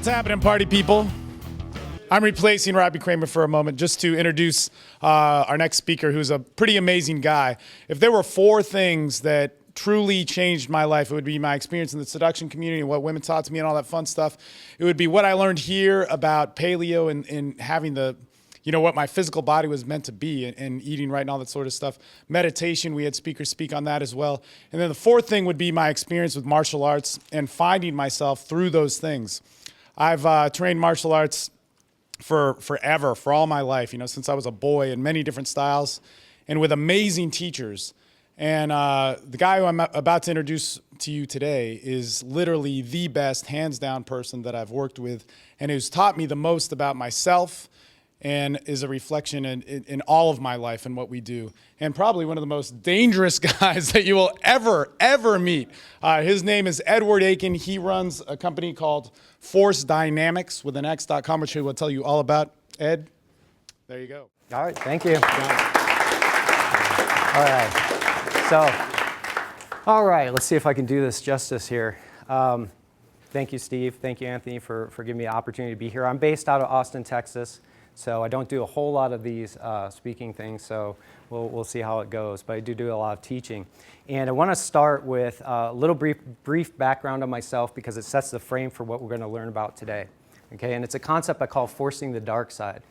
What's happening, party people? I'm replacing Robbie Kramer for a moment just to introduce our next speaker, who's a pretty amazing guy. If there were 4 things that truly changed my life, it would be my experience in the seduction community and what women taught to me and all that fun stuff. It would be what I learned here about paleo and having the, you know, what my physical body was meant to be and eating right and all that sort of stuff. Meditation, we had speakers speak on that as well. And then the 4th thing would be my experience with martial arts and finding myself through those things. I've trained martial arts for forever, for all my life, you know, since I was a boy, in many different styles and with amazing teachers. And the guy who I'm about to introduce to you today is literally the best, hands down person that I've worked with and who's taught me the most about myself and is a reflection in all of my life and what we do. And probably one of the most dangerous guys that you will ever meet. His name is Edward Aiken. He runs a company called Force Dynamix with an X.com, which he will tell you all about. Ed, there you go. All right, thank you. All right, let's see if I can do this justice here. Thank you, Steve. Thank you, Anthony, for giving me the opportunity to be here. I'm based out of Austin, Texas, so I don't do a whole lot of these speaking things, so we'll see how it goes, but I do a lot of teaching. And I want to start with a little brief background on myself because it sets the frame for what we're going to learn about today. Okay, and it's a concept I call forcing the dark side.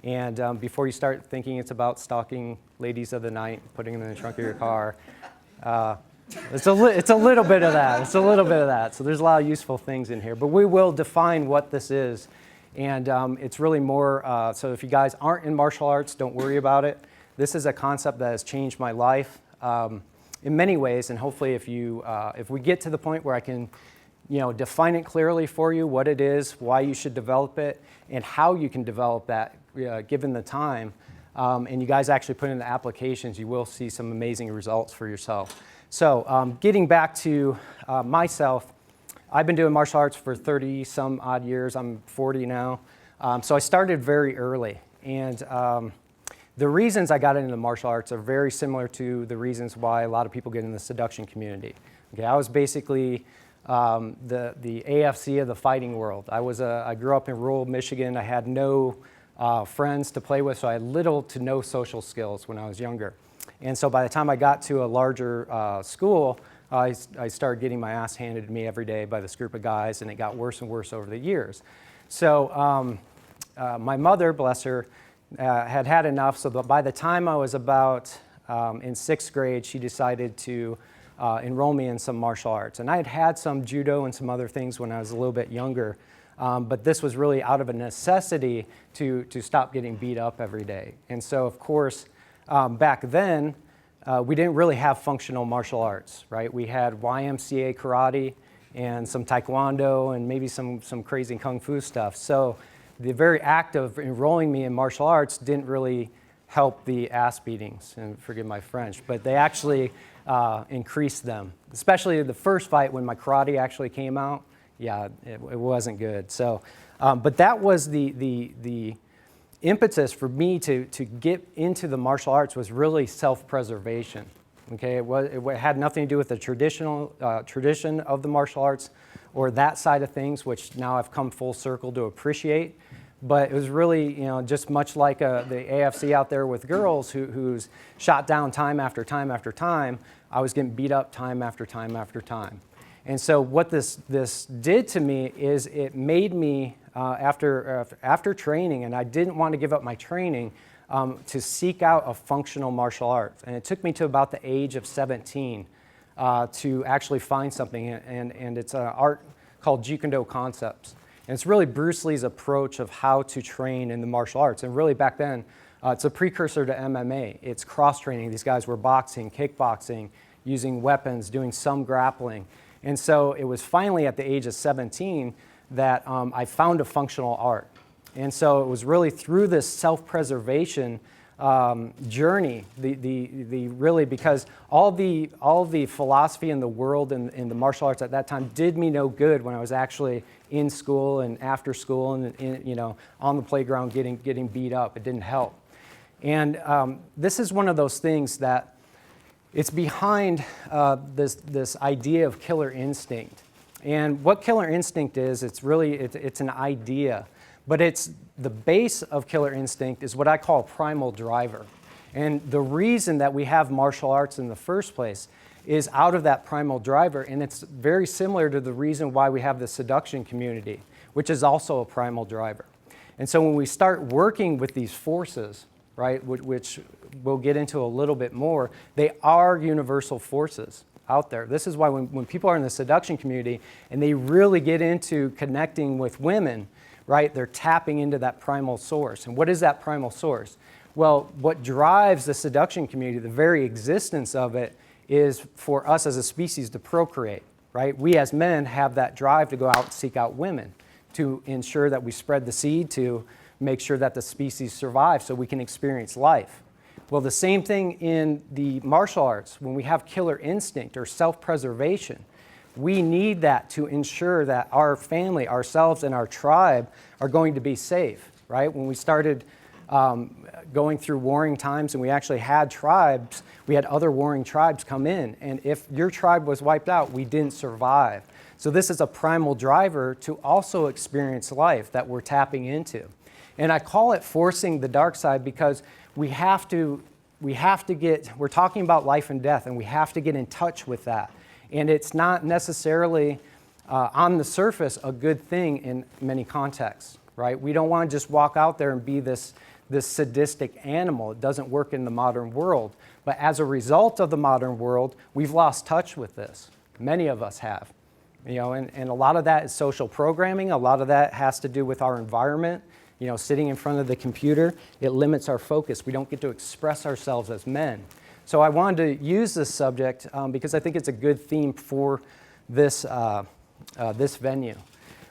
And before you start thinking it's about stalking ladies of the night, putting them in the trunk of your car, it's a little bit of that. It's a little bit of that. So there's a lot of useful things in here. But we will define what this is. And it's really more, so if you guys aren't in martial arts, don't worry about it. This is a concept that has changed my life in many ways. And hopefully if we get to the point where I can define it clearly for you, what it is, why you should develop it, and how you can develop that given the time, and you guys actually put in the applications, you will see some amazing results for yourself. So getting back to myself, I've been doing martial arts for 30-some odd years. I'm 40 now. So I started very early. And the reasons I got into martial arts are very similar to the reasons why a lot of people get in the seduction community. Okay, I was basically the AFC of the fighting world. I grew up in rural Michigan. I had no friends to play with, so I had little to no social skills when I was younger. And so by the time I got to a larger school, I started getting my ass handed to me every day by this group of guys, and it got worse and worse over the years. So my mother, bless her, had enough, so by the time I was about in 6th grade, she decided to enroll me in some martial arts. And I had some judo and some other things when I was a little bit younger, but this was really out of a necessity to stop getting beat up every day. And so, of course, back then, we didn't really have functional martial arts, right? We had YMCA karate and some taekwondo and maybe some crazy kung fu stuff. So the very act of enrolling me in martial arts didn't really help the ass beatings, and forgive my French, but they actually increased them. Especially the first fight when my karate actually came out, yeah, it wasn't good. So, but that was the impetus for me to get into the martial arts was really self-preservation. Okay, it had nothing to do with the tradition of the martial arts or that side of things, which now I've come full circle to appreciate. But it was really, just much like the AFC out there with girls who's shot down time after time after time, I was getting beat up time after time after time. And so what this did to me is it made me, after training, and I didn't want to give up my training, to seek out a functional martial art. And it took me to about the age of 17 to actually find something, and it's an art called Jeet concepts. And it's really Bruce Lee's approach of how to train in the martial arts. And really back then, it's a precursor to MMA. It's cross-training. These guys were boxing, kickboxing, using weapons, doing some grappling. And so it was finally at the age of 17 that I found a functional art. And so it was really through this self-preservation journey, really, because all the philosophy in the world and in the martial arts at that time did me no good when I was actually in school and after school and on the playground getting beat up. It didn't help. And this is one of those things that it's behind this idea of killer instinct. And what killer instinct is, it's an idea. But the base of killer instinct is what I call a primal driver. And the reason that we have martial arts in the first place is out of that primal driver. And it's very similar to the reason why we have the seduction community, which is also a primal driver. And so when we start working with these forces, right, which we'll get into a little bit more, they are universal forces out there. This is why when people are in the seduction community and they really get into connecting with women, right, they're tapping into that primal source. And what is that primal source? Well, what drives the seduction community, the very existence of it, is for us as a species to procreate, right? We as men have that drive to go out and seek out women to ensure that we spread the seed, to make sure that the species survives so we can experience life. Well, the same thing in the martial arts. When we have killer instinct or self-preservation, we need that to ensure that our family, ourselves, and our tribe are going to be safe, right? When we started going through warring times and we actually had tribes, we had other warring tribes come in, and if your tribe was wiped out, we didn't survive. So this is a primal driver to also experience life that we're tapping into. And I call it forcing the dark side because we're talking about life and death, and we have to get in touch with that. And it's not necessarily, on the surface, a good thing in many contexts, right? We don't want to just walk out there and be this sadistic animal. It doesn't work in the modern world. But as a result of the modern world, we've lost touch with this. Many of us have. You know, and a lot of that is social programming. A lot of that has to do with our environment. You know, sitting in front of the computer, it limits our focus. We don't get to express ourselves as men. So I wanted to use this subject because I think it's a good theme for this, this venue.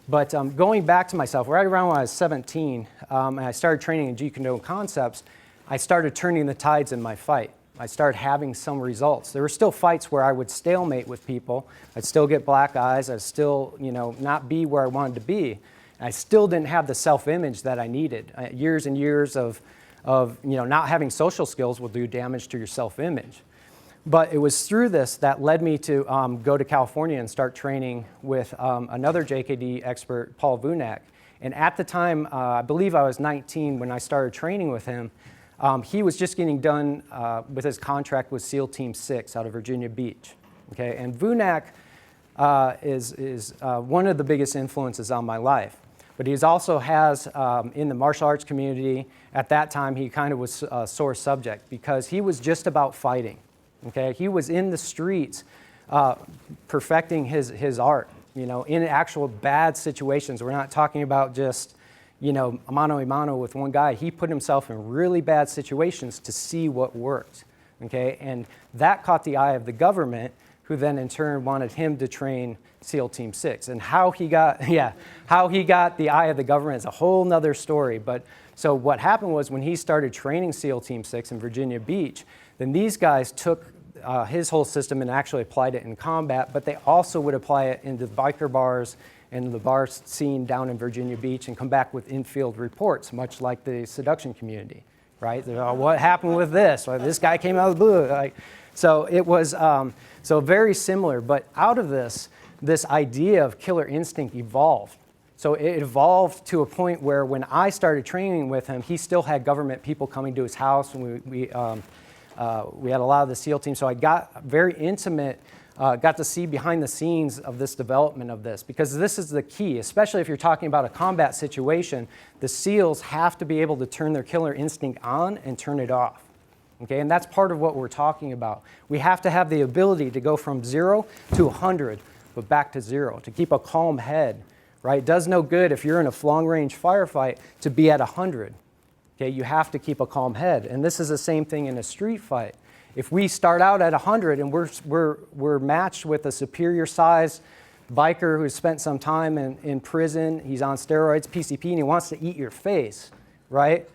But going back to myself, right around when I was 17, and I started training in Jeet, Kune concepts, I started turning the tides in my fight. I started having some results. There were still fights where I would stalemate with people. I'd still get black eyes. I'd still, you know, not be where I wanted to be. I still didn't have the self-image that I needed. Years and years of you know, not having social skills will do damage to your self-image. But it was through this that led me to go to California and start training with another JKD expert, Paul Vunak. And at the time, I believe I was 19 when I started training with him. He was just getting done with his contract with SEAL Team 6 out of Virginia Beach. Okay? And Vunak is one of the biggest influences on my life. But he also has, in the martial arts community, at that time, he kind of was a sore subject because he was just about fighting. Okay? He was in the streets perfecting his art, you know, in actual bad situations. We're not talking about just, you know, mano a mano with one guy. He put himself in really bad situations to see what worked. Okay? And that caught the eye of the government, who then in turn wanted him to train SEAL Team 6. And how he got the eye of the government is a whole nother story. But so what happened was when he started training SEAL Team 6 in Virginia Beach, then these guys took his whole system and actually applied it in combat, but they also would apply it into biker bars and the bar scene down in Virginia Beach and come back with in-field reports, much like the seduction community, right? What happened with this? Well, this guy came out of the blue. Like, so it was so very similar, but out of this idea of killer instinct evolved. So it evolved to a point where when I started training with him, he still had government people coming to his house, and we had a lot of the SEAL team. So I got very intimate, got to see behind the scenes of this development of this, because this is the key, especially if you're talking about a combat situation. The SEALs have to be able to turn their killer instinct on and turn it off. Okay, and that's part of what we're talking about. We have to have the ability to go from 0 to 100, but back to 0, to keep a calm head, right? It does no good if you're in a long-range firefight to be at 100. Okay, you have to keep a calm head. And this is the same thing in a street fight. If we start out at 100 and we're matched with a superior sized biker who's spent some time in prison, he's on steroids, PCP, and he wants to eat your face, right?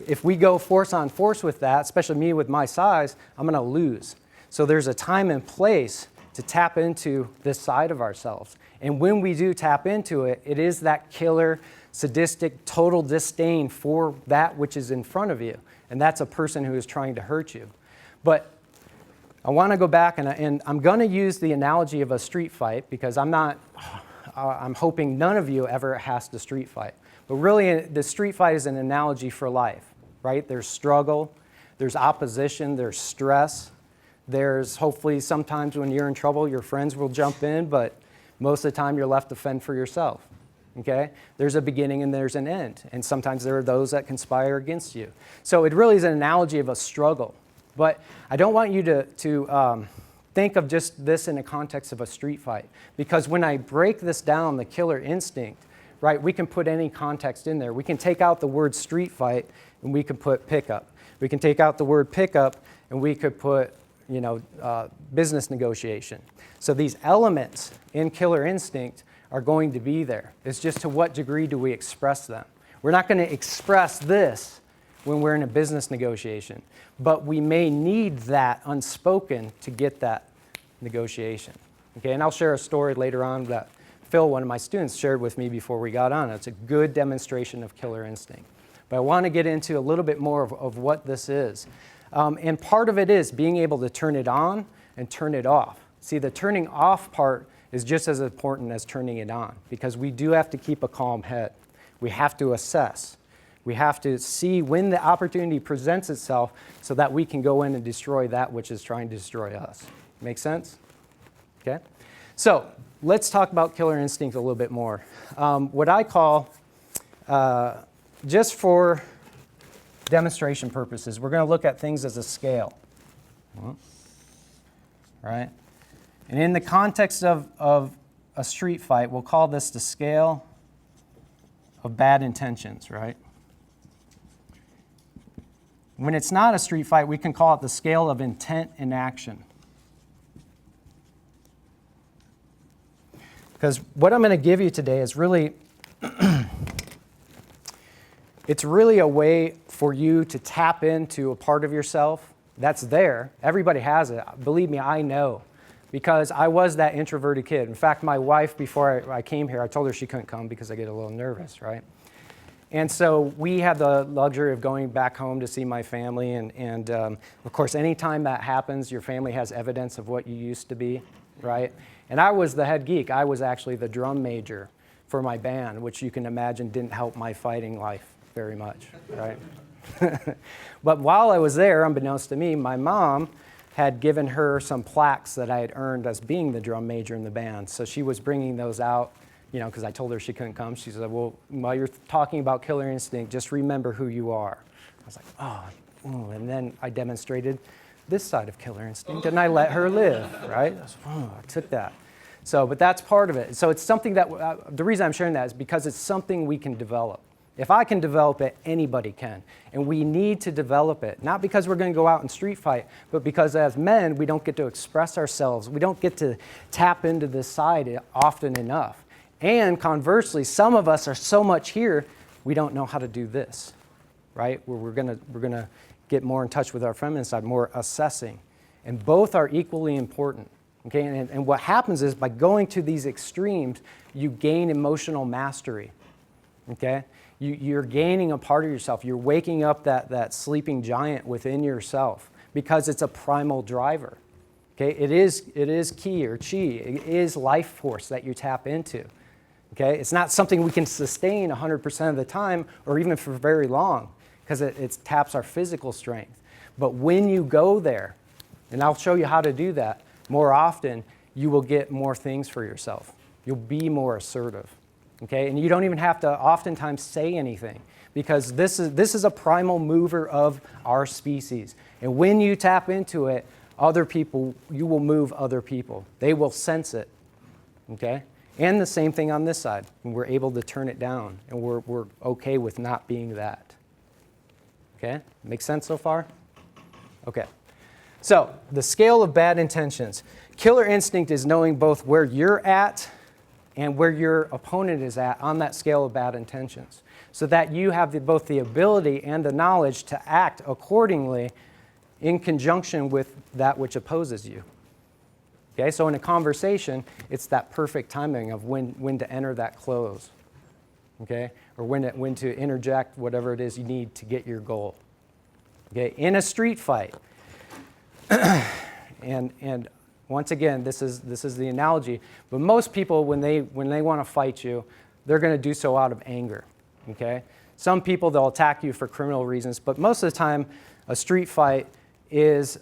If we go force on force with that, especially me with my size, I'm going to lose. So there's a time and place to tap into this side of ourselves. And when we do tap into it, it is that killer, sadistic, total disdain for that which is in front of you. And that's a person who is trying to hurt you. But I want to go back, and I'm going to use the analogy of a street fight, because I'm not I'm hoping none of you ever has to street fight. But really, the street fight is an analogy for life, right? There's struggle, there's opposition, there's stress. There's hopefully sometimes when you're in trouble, your friends will jump in, but most of the time you're left to fend for yourself, okay? There's a beginning and there's an end, and sometimes there are those that conspire against you. So it really is an analogy of a struggle. But I don't want you to think of just this in the context of a street fight, because when I break this down, the killer instinct, right, we can put any context in there. We can take out the word street fight and we can put pickup. We can take out the word pickup and we could put business negotiation. So these elements in killer instinct are going to be there. It's just to what degree do we express them. We're not going to express this when we're in a business negotiation, but we may need that unspoken to get that negotiation. Okay, and I'll share a story later on that Phil, one of my students, shared with me before we got on. It's a good demonstration of killer instinct. But I want to get into a little bit more of what this is. And part of it is being able to turn it on and turn it off. See, the turning off part is just as important as turning it on, because we do have to keep a calm head. We have to assess. We have to see when the opportunity presents itself so that we can go in and destroy that which is trying to destroy us. Make sense? Okay? So let's talk about killer instinct a little bit more. What I call, just for demonstration purposes, we're going to look at things as a scale, right? And in the context of a street fight, we'll call this the scale of bad intentions, right? When it's not a street fight, we can call it the scale of intent and action. Because what I'm going to give you today is really it's really a way for you to tap into a part of yourself that's there. Everybody has it. Believe me, I know. Because I was that introverted kid. In fact, my wife, before I came here, I told her she couldn't come because I get a little nervous, right? And so we had the luxury of going back home to see my family. And of course, anytime that happens, your family has evidence of what you used to be, right? And I was the head geek. I was actually the drum major for my band, which you can imagine didn't help my fighting life very much, right? But while I was there, unbeknownst to me, my mom had given her some plaques that I had earned as being the drum major in the band. So she was bringing those out, because I told her she couldn't come. She said, well, while you're talking about killer instinct, just remember who you are. I was like, oh, and then I demonstrated this side of killer instinct, and I let her live, right? I took that. So, but that's part of it. So it's something that, the reason I'm sharing that is because it's something we can develop. If I can develop it, anybody can. And we need to develop it, not because we're going to go out and street fight, but because as men, we don't get to express ourselves. We don't get to tap into this side often enough. And conversely, some of us are so much here, we don't know how to do this, right? Where we're gonna get more in touch with our feminine side, more assessing. And both are equally important, okay? And what happens is by going to these extremes, you gain emotional mastery, okay? You're gaining a part of yourself. You're waking up that sleeping giant within yourself because it's a primal driver. Okay, it is ki or chi. It is life force that you tap into. Okay, it's not something we can sustain 100% of the time or even for very long because it taps our physical strength. But when you go there, and I'll show you how to do that more often, you will get more things for yourself. You'll be more assertive. Okay, and you don't even have to oftentimes say anything because this is a primal mover of our species. And when you tap into it, other people, you will move other people. They will sense it. Okay, and the same thing on this side. When we're able to turn it down, and we're okay with not being that. Okay, makes sense so far? Okay, so the scale of bad intentions. Killer instinct is knowing both where you're at and where your opponent is at on that scale of bad intentions, so that you have both the ability and the knowledge to act accordingly in conjunction with that which opposes you. Okay, so in a conversation, it's that perfect timing of when to enter that close, okay, or when to interject whatever it is you need to get your goal. Okay, in a street fight, and Once again, this is the analogy. But most people, when they want to fight you, they're going to do so out of anger. Okay? Some people, they'll attack you for criminal reasons, but most of the time, a street fight is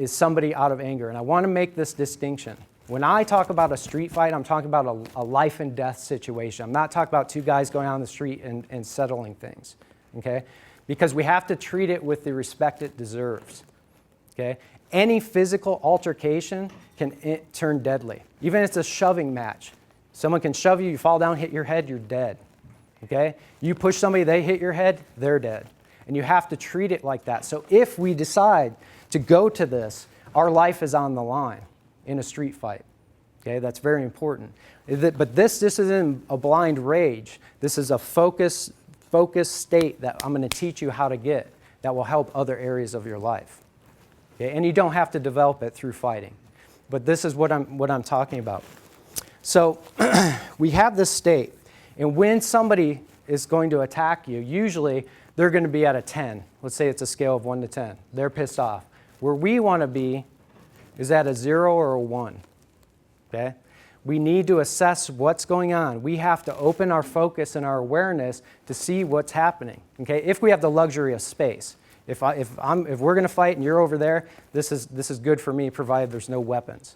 somebody out of anger. And I want to make this distinction. When I talk about a street fight, I'm talking about a life and death situation. I'm not talking about two guys going down the street and settling things. Okay? Because we have to treat it with the respect it deserves. Okay? Any physical altercation can turn deadly. Even if it's a shoving match. Someone can shove you, you fall down, hit your head, you're dead. Okay? You push somebody, they hit your head, they're dead. And you have to treat it like that. So if we decide to go to this, our life is on the line in a street fight. Okay? That's very important. But this isn't a blind rage. This is a focused state that I'm going to teach you how to get that will help other areas of your life. Okay? And you don't have to develop it through fighting. But this is what I'm talking about. So we have this state. And when somebody is going to attack you, usually they're going to be at a 10. Let's say it's a scale of 1 to 10. They're pissed off. Where we want to be is at a 0 or a 1. Okay? We need to assess what's going on. We have to open our focus and our awareness to see what's happening. Okay? If we have the luxury of space. If we're going to fight and you're over there, this is good for me, provided there's no weapons.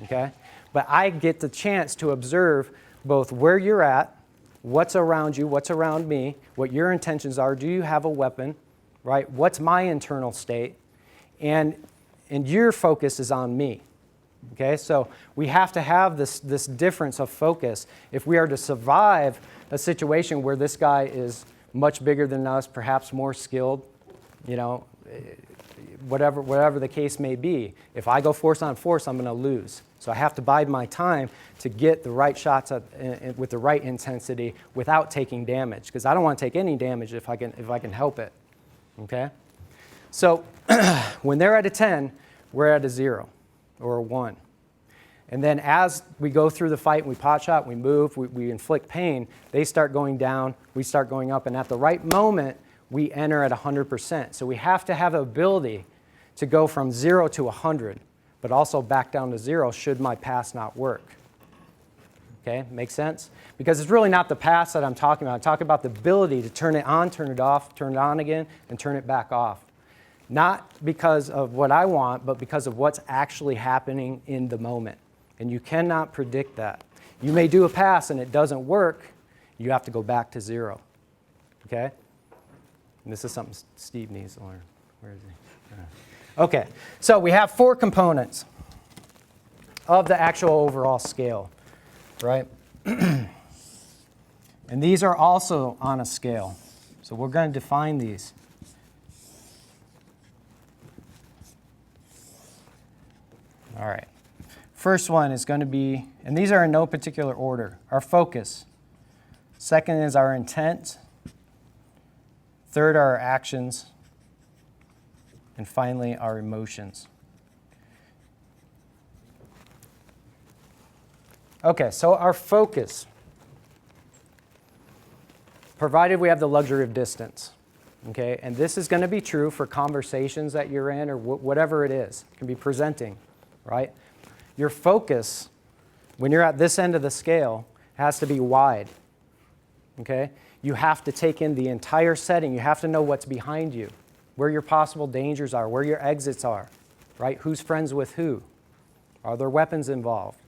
Okay? But I get the chance to observe both where you're at, what's around you, what's around me, what your intentions are. Do you have a weapon? Right? What's my internal state? And your focus is on me. Okay? So we have to have this difference of focus if we are to survive a situation where this guy is much bigger than us, perhaps more skilled, whatever the case may be. If I go force on force, I'm going to lose. So I have to bide my time to get the right shots with the right intensity without taking damage, because I don't want to take any damage if I can help it. Okay? So when they're at a 10, we're at a 0 or a 1. And then as we go through the fight, we pot shot, we move, we inflict pain, they start going down, we start going up, and at the right moment, we enter at 100%. So we have to have the ability to go from 0 to 100, but also back down to 0 should my pass not work. Okay, make sense? Because it's really not the pass that I'm talking about. I'm talking about the ability to turn it on, turn it off, turn it on again, and turn it back off. Not because of what I want, but because of what's actually happening in the moment. And you cannot predict that. You may do a pass and it doesn't work. You have to go back to 0. Okay? And this is something Steve needs to learn. Where is he? Okay, so we have 4 components of the actual overall scale, right? And these are also on a scale. So we're going to define these. All right. First one is going to be, and these are in no particular order, our focus. Second is our intent. Third are our actions. And finally, our emotions. Okay, so our focus, provided we have the luxury of distance. Okay, and this is going to be true for conversations that you're in or whatever it is. It can be presenting, right? Your focus, when you're at this end of the scale, has to be wide. Okay? You have to take in the entire setting. You have to know what's behind you, where your possible dangers are, where your exits are, right? Who's friends with who? Are there weapons involved?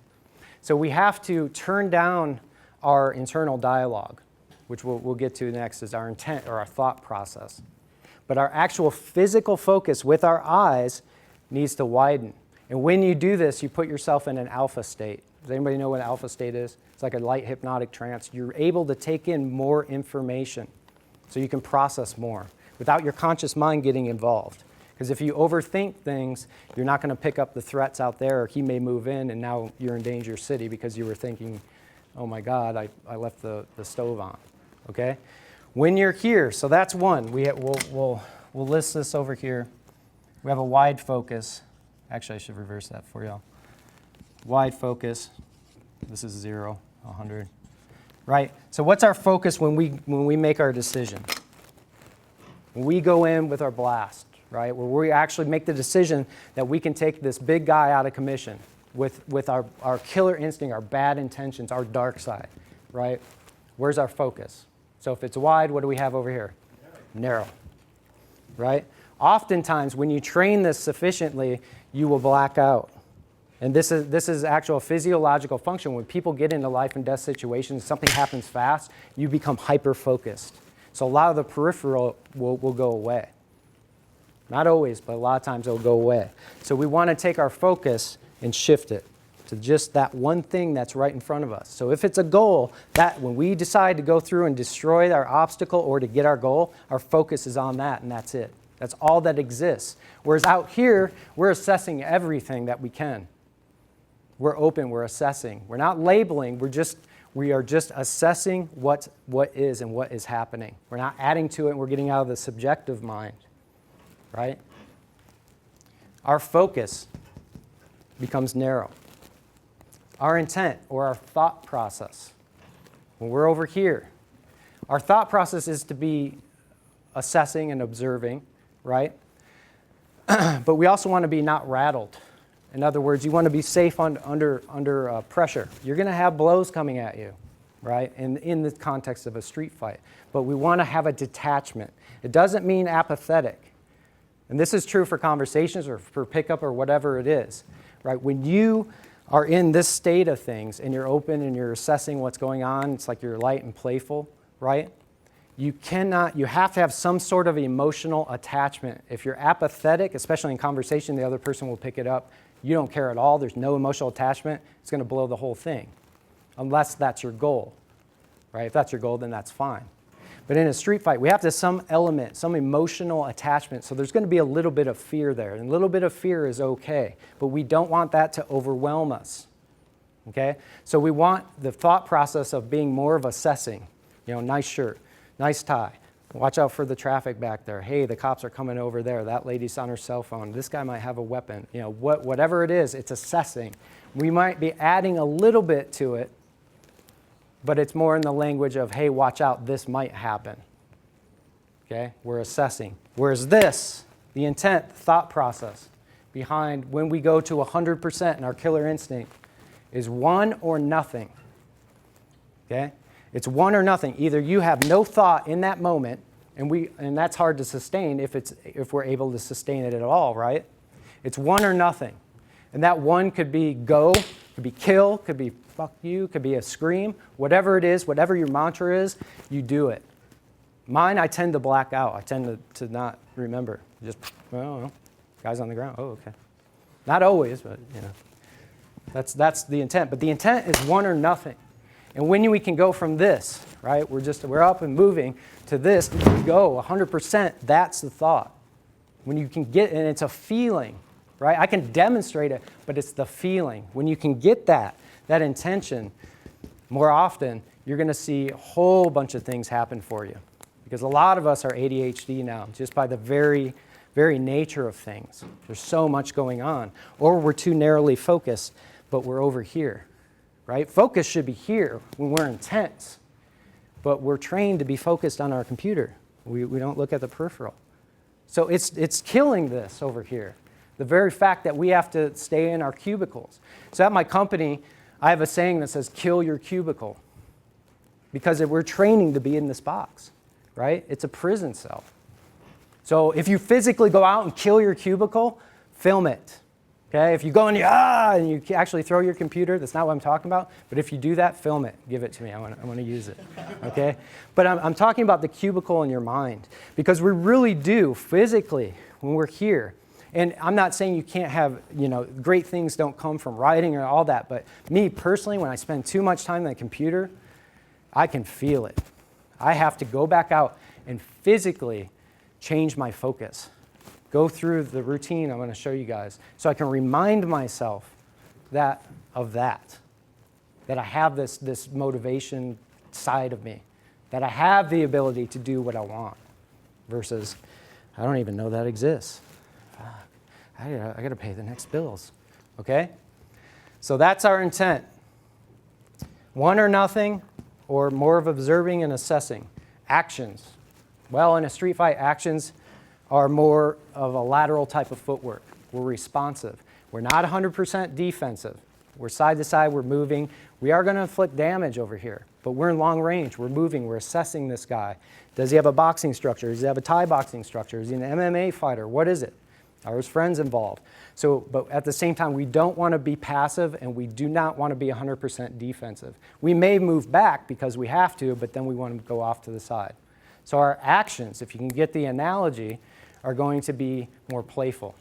So we have to turn down our internal dialogue, which we'll get to next, is our intent or our thought process. But our actual physical focus with our eyes needs to widen. And when you do this, you put yourself in an alpha state. Does anybody know what an alpha state is? It's like a light hypnotic trance. You're able to take in more information so you can process more without your conscious mind getting involved. Because if you overthink things, you're not going to pick up the threats out there, or he may move in and now you're in danger city because you were thinking, oh my God, I left the stove on. Okay? When you're here, so that's one. We'll list this over here. We have a wide focus. Actually, I should reverse that for y'all. Wide focus. This is 0, 100. Right? So what's our focus when we make our decision? When we go in with our blast, right? Where we actually make the decision that we can take this big guy out of commission with our killer instinct, our bad intentions, our dark side, right? Where's our focus? So if it's wide, what do we have over here? Narrow, right? Oftentimes, when you train this sufficiently, you will black out. And this is actual physiological function. When people get into life and death situations, something happens fast, you become hyper-focused. So a lot of the peripheral will go away. Not always, but a lot of times it'll go away. So we want to take our focus and shift it to just that one thing that's right in front of us. So if it's a goal, that when we decide to go through and destroy our obstacle or to get our goal, our focus is on that, and that's it. That's all that exists. Whereas out here, we're assessing everything that we can. We're open, we're assessing. We're not labeling, we are just assessing what is and what is happening. We're not adding to it, we're getting out of the subjective mind, right? Our focus becomes narrow. Our intent or our thought process, when we're over here, our thought process is to be assessing and observing, right? But we also want to be not rattled. In other words, you want to be safe under pressure. You're going to have blows coming at you, right, in the context of a street fight. But we want to have a detachment. It doesn't mean apathetic. And this is true for conversations or for pickup or whatever it is, right? When you are in this state of things and you're open and you're assessing what's going on, it's like you're light and playful, right? You have to have some sort of emotional attachment. If you're apathetic, especially in conversation, the other person will pick it up. You don't care at all, there's no emotional attachment, it's going to blow the whole thing, unless that's your goal, right? If that's your goal, then that's fine. But in a street fight, we have to have some element, some emotional attachment, so there's going to be a little bit of fear there, and a little bit of fear is okay, but we don't want that to overwhelm us, okay? So we want the thought process of being more of assessing, nice shirt, nice tie. Watch out for the traffic back there. Hey, the cops are coming over there. That lady's on her cell phone. This guy might have a weapon. Whatever it is, it's assessing. We might be adding a little bit to it, but it's more in the language of, hey, watch out, this might happen. Okay? We're assessing. Whereas this, the intent, thought process behind when we go to 100% in our killer instinct is one or nothing. Okay? It's one or nothing. Either you have no thought in that moment, and that's hard to sustain if we're able to sustain it at all, right? It's one or nothing. And that one could be go, could be kill, could be fuck you, could be a scream. Whatever it is, whatever your mantra is, you do it. Mine, I tend to black out. I tend to not remember. Just, guy's on the ground. Oh, okay. Not always, but that's the intent. But the intent is one or nothing. And when we can go from this, right, we're up and moving, to this, we go 100%, that's the thought. When you can get, and it's a feeling, right? I can demonstrate it, but it's the feeling. When you can get that intention, more often, you're going to see a whole bunch of things happen for you. Because a lot of us are ADHD now, just by the very, very nature of things. There's so much going on. Or we're too narrowly focused, but we're over here. Right? Focus should be here when we're intense, but we're trained to be focused on our computer. We don't look at the peripheral. So it's killing this over here. The very fact that we have to stay in our cubicles. So at my company, I have a saying that says, kill your cubicle. Because we're training to be in this box, right? It's a prison cell. So if you physically go out and kill your cubicle, film it. Okay, if you go and you actually throw your computer, that's not what I'm talking about. But if you do that, film it. Give it to me. I want to use it. Okay? But I'm talking about the cubicle in your mind. Because we really do, physically, when we're here. And I'm not saying you can't have, great things don't come from writing or all that. But me personally, when I spend too much time on the computer, I can feel it. I have to go back out and physically change my focus. Go through the routine I'm going to show you guys so I can remind myself that I have this motivation side of me, that I have the ability to do what I want versus I don't even know that exists. I got to pay the next bills, okay? So that's our intent. One or nothing, or more of observing and assessing. Actions. Well, in a street fight, actions are more of a lateral type of footwork. We're responsive. We're not 100% defensive. We're side to side, we're moving. We are going to inflict damage over here, but we're in long range. We're moving, we're assessing this guy. Does he have a boxing structure? Does he have a Thai boxing structure? Is he an MMA fighter? What is it? Are his friends involved? So, but at the same time, we don't want to be passive and we do not want to be 100% defensive. We may move back because we have to, but then we want to go off to the side. So our actions, if you can get the analogy, are going to be more playful,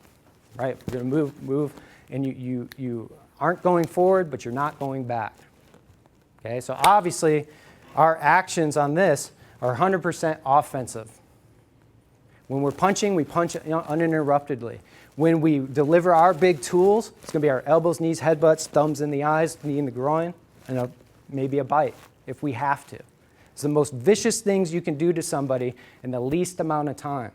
right? We're going to move, and you aren't going forward, but you're not going back. Okay, so obviously, our actions on this are 100% offensive. When we're punching, we punch uninterruptedly. When we deliver our big tools, it's going to be our elbows, knees, headbutts, thumbs in the eyes, knee in the groin, and maybe a bite if we have to. It's the most vicious things you can do to somebody in the least amount of time.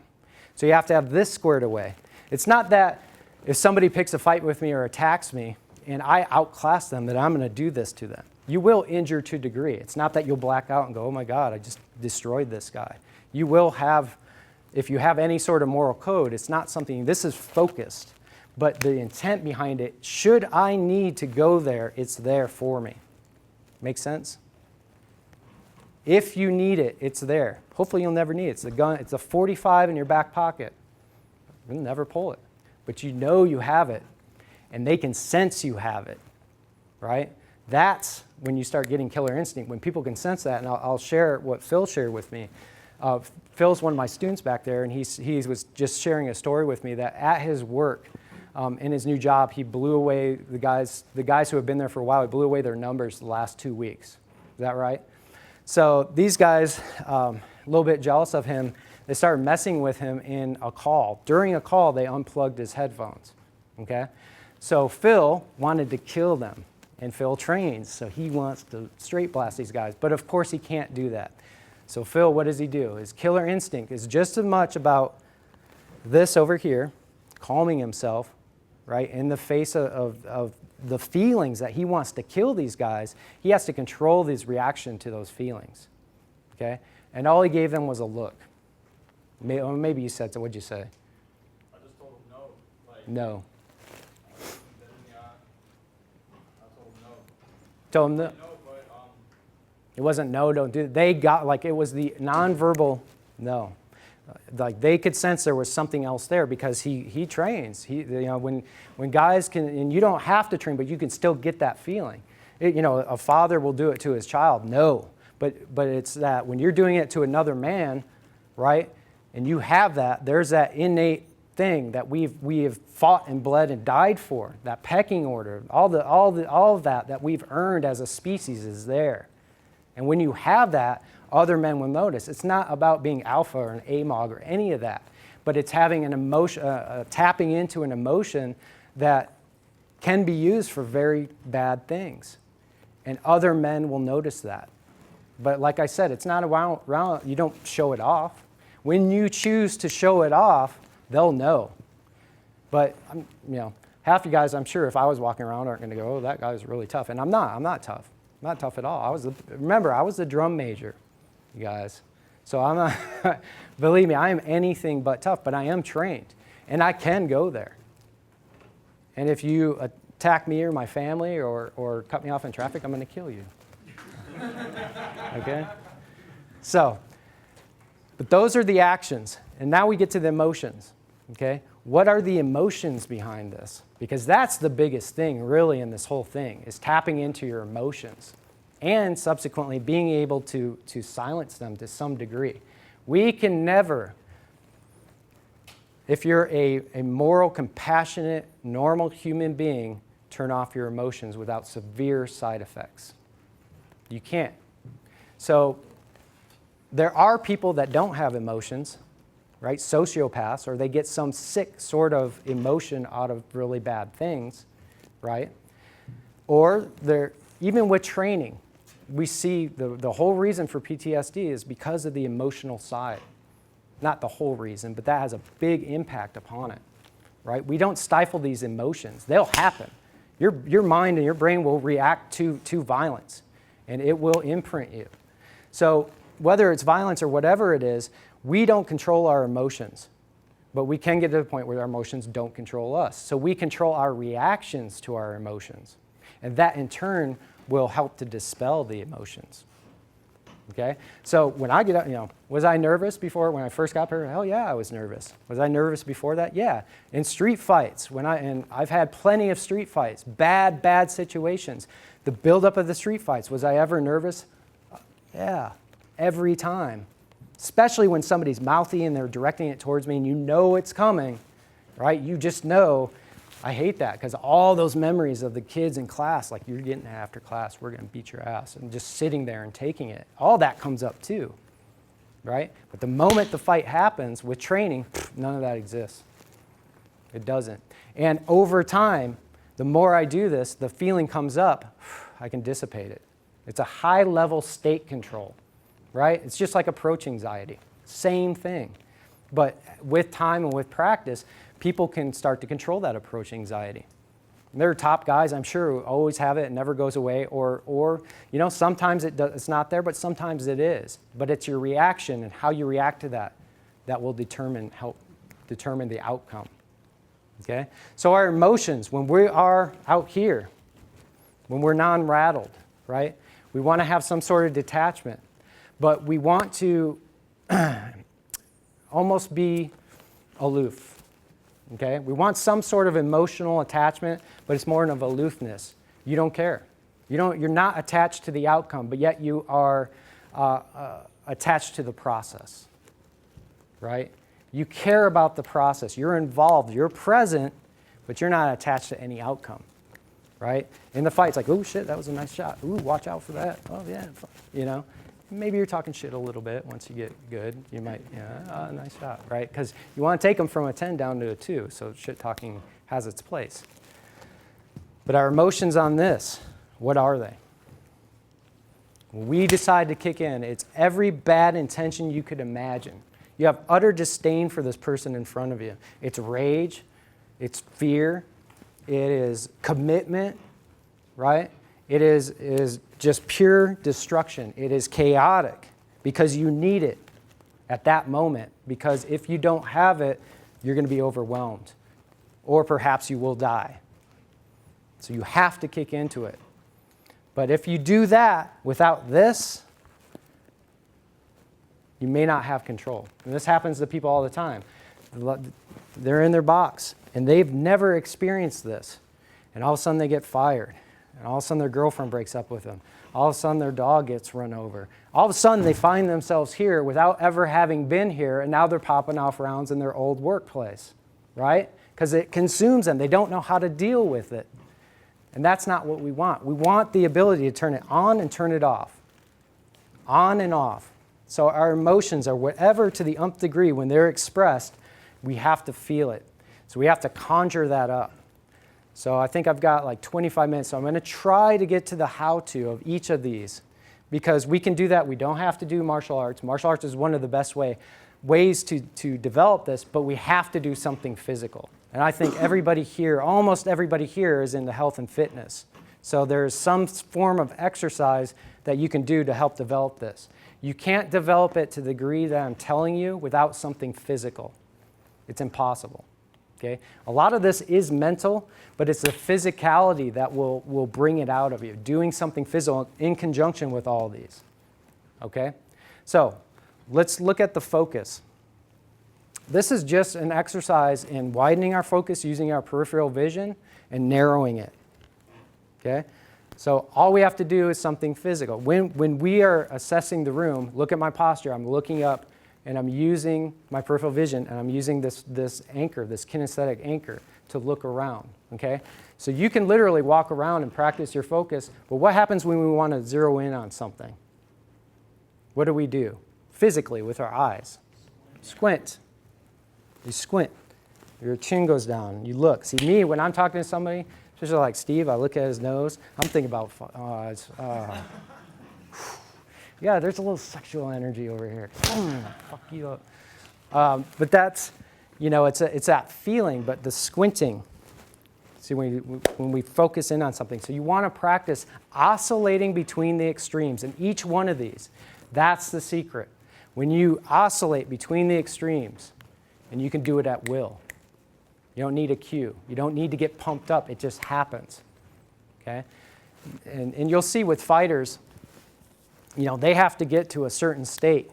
So you have to have this squared away. It's not that if somebody picks a fight with me or attacks me and I outclass them that I'm going to do this to them. You will injure to a degree. It's not that you'll black out and go, oh my God, I just destroyed this guy. You will have, if you have any sort of moral code, it's not something, this is focused, but the intent behind it, should I need to go there, it's there for me. Make sense? If you need it, it's there. Hopefully you'll never need it. It's a gun, it's a 45 in your back pocket. You'll never pull it. But you know you have it, and they can sense you have it, right? That's when you start getting killer instinct, when people can sense that, and I'll share what Phil shared with me. Phil's one of my students back there, and he was just sharing a story with me that at his work, in his new job, he blew away the guys who have been there for a while, he blew away their numbers the last 2 weeks. Is that right? So these guys, a little bit jealous of him, they started messing with him in a call. During a call, they unplugged his headphones, okay? So Phil wanted to kill them, and Phil trains, so he wants to straight blast these guys. But of course, he can't do that. So Phil, what does he do? His killer instinct is just as much about this over here, calming himself, right, in the face of the feelings that he wants to kill these guys. He has to control his reaction to those feelings, okay? And all he gave them was a look. Maybe you said so. What'd you say? I just told him no. Like, no. I told him no. Told him no. No, but It wasn't no, don't do it. They got, like, it was the nonverbal no. Like, they could sense there was something else there because he trains. When guys can, and you don't have to train, but you can still get that feeling. A father will do it to his child, no. But it's that when you're doing it to another man, right, and you have that, there's that innate thing that we have fought and bled and died for, that pecking order, all of that we've earned as a species is there. And when you have that, other men will notice. It's not about being alpha or an AMOG or any of that, but it's having an emotion, tapping into an emotion that can be used for very bad things. And other men will notice that. But like I said, it's not around, you don't show it off. When you choose to show it off, they'll know. But, half you guys, I'm sure if I was walking around, aren't going to go, oh, that guy's really tough. And I'm not tough. I'm not tough at all. Remember, I was the drum major, you guys. So I'm not, believe me, I am anything but tough, but I am trained. And I can go there. And if you attack me or my family or cut me off in traffic, I'm going to kill you. Okay? So, but those are the actions. And now we get to the emotions. Okay? What are the emotions behind this? Because that's the biggest thing really in this whole thing, is tapping into your emotions and subsequently being able to silence them to some degree. We can never, if you're a moral, compassionate, normal human being, turn off your emotions without severe side effects. You can't. So there are people that don't have emotions, right? Sociopaths, or they get some sick sort of emotion out of really bad things, right? Or even with training, we see the whole reason for PTSD is because of the emotional side. Not the whole reason, but that has a big impact upon it, right? We don't stifle these emotions. They'll happen. Your mind and your brain will react to violence, and it will imprint you. So whether it's violence or whatever it is, we don't control our emotions. But we can get to the point where our emotions don't control us. So we control our reactions to our emotions. And that in turn will help to dispel the emotions. Okay? So when I get up, was I nervous before when I first got here? Hell yeah, I was nervous. Was I nervous before that? Yeah. In street fights, and I've had plenty of street fights, bad situations. The buildup of the street fights, was I ever nervous? Yeah, every time. Especially when somebody's mouthy and they're directing it towards me and you know it's coming, right? You just know. I hate that because all those memories of the kids in class, like you're getting after class, we're going to beat your ass, and just sitting there and taking it, all that comes up too, right? But the moment the fight happens with training, none of that exists. It doesn't. And over time, the more I do this, the feeling comes up, I can dissipate it. It's a high-level state control, right? It's just like approach anxiety. Same thing. But with time and with practice, people can start to control that approach anxiety. And there are top guys, I'm sure, who always have it and never goes away, or sometimes it's not there, but sometimes it is. But it's your reaction and how you react to that that will help determine the outcome. Okay? So our emotions, when we are out here, when we're non-rattled, right? We want to have some sort of detachment, but we want to almost be aloof. Okay? We want some sort of emotional attachment, but it's more of aloofness. You don't care. You're not attached to the outcome, but yet you are attached to the process, right? You care about the process. You're involved. You're present, but you're not attached to any outcome, right? In the fight, it's like, oh shit, that was a nice shot. Ooh, watch out for that. Oh yeah, Maybe you're talking shit a little bit. Once you get good, you might, nice shot, right? Because you want to take them from a 10 down to a 2, so shit talking has its place. But our emotions on this, what are they? When we decide to kick in, it's every bad intention you could imagine. You have utter disdain for this person in front of you. It's rage, it's fear, it is commitment, right? It is just pure destruction. It is chaotic because you need it at that moment. Because if you don't have it, you're going to be overwhelmed. Or perhaps you will die. So you have to kick into it. But if you do that without this, you may not have control. And this happens to people all the time. They're in their box, and they've never experienced this. And all of a sudden they get fired. And all of a sudden their girlfriend breaks up with them. All of a sudden their dog gets run over. All of a sudden they find themselves here without ever having been here, and now they're popping off rounds in their old workplace, right? Because it consumes them. They don't know how to deal with it. And that's not what we want. We want the ability to turn it on and turn it off. On and off. So our emotions are whatever to the nth degree when they're expressed, we have to feel it. So we have to conjure that up. So I think I've got like 25 minutes, so I'm going to try to get to the how-to of each of these because we can do that. We don't have to do martial arts. Martial arts is one of the best ways to develop this, but we have to do something physical. And I think everybody here, almost everybody here is into health and fitness. So there's some form of exercise that you can do to help develop this. You can't develop it to the degree that I'm telling you without something physical. It's impossible. Okay? A lot of this is mental, but it's the physicality that will bring it out of you, doing something physical in conjunction with all of these. Okay? So let's look at the focus. This is just an exercise in widening our focus using our peripheral vision and narrowing it. Okay? So all we have to do is something physical. When we are assessing the room, look at my posture. I'm looking up and I'm using my peripheral vision and I'm using this anchor, this kinesthetic anchor to look around. Okay? So you can literally walk around and practice your focus, but what happens when we want to zero in on something? What do we do? Physically with our eyes. Squint. You squint. Your chin goes down. You look. See, me, when I'm talking to somebody, especially like Steve, I look at his nose. I'm thinking about, yeah, there's a little sexual energy over here. Fuck you up. But that's, it's that feeling, but the squinting. See, when we focus in on something. So you want to practice oscillating between the extremes. And each one of these, that's the secret. When you oscillate between the extremes, and you can do it at will. You don't need a cue. You don't need to get pumped up. It just happens, okay? And you'll see with fighters, they have to get to a certain state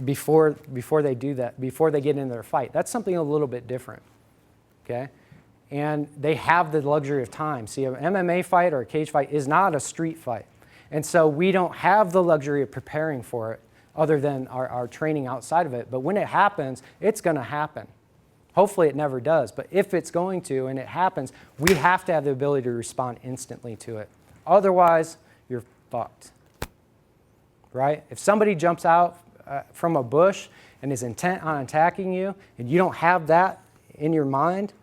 before they do that, before they get into their fight. That's something a little bit different, okay? And they have the luxury of time. See, an MMA fight or a cage fight is not a street fight. And so we don't have the luxury of preparing for it other than our training outside of it. But when it happens, it's going to happen. Hopefully it never does. But if it's going to and it happens, we have to have the ability to respond instantly to it. Otherwise, you're fucked. Right? If somebody jumps out from a bush and is intent on attacking you, and you don't have that in your mind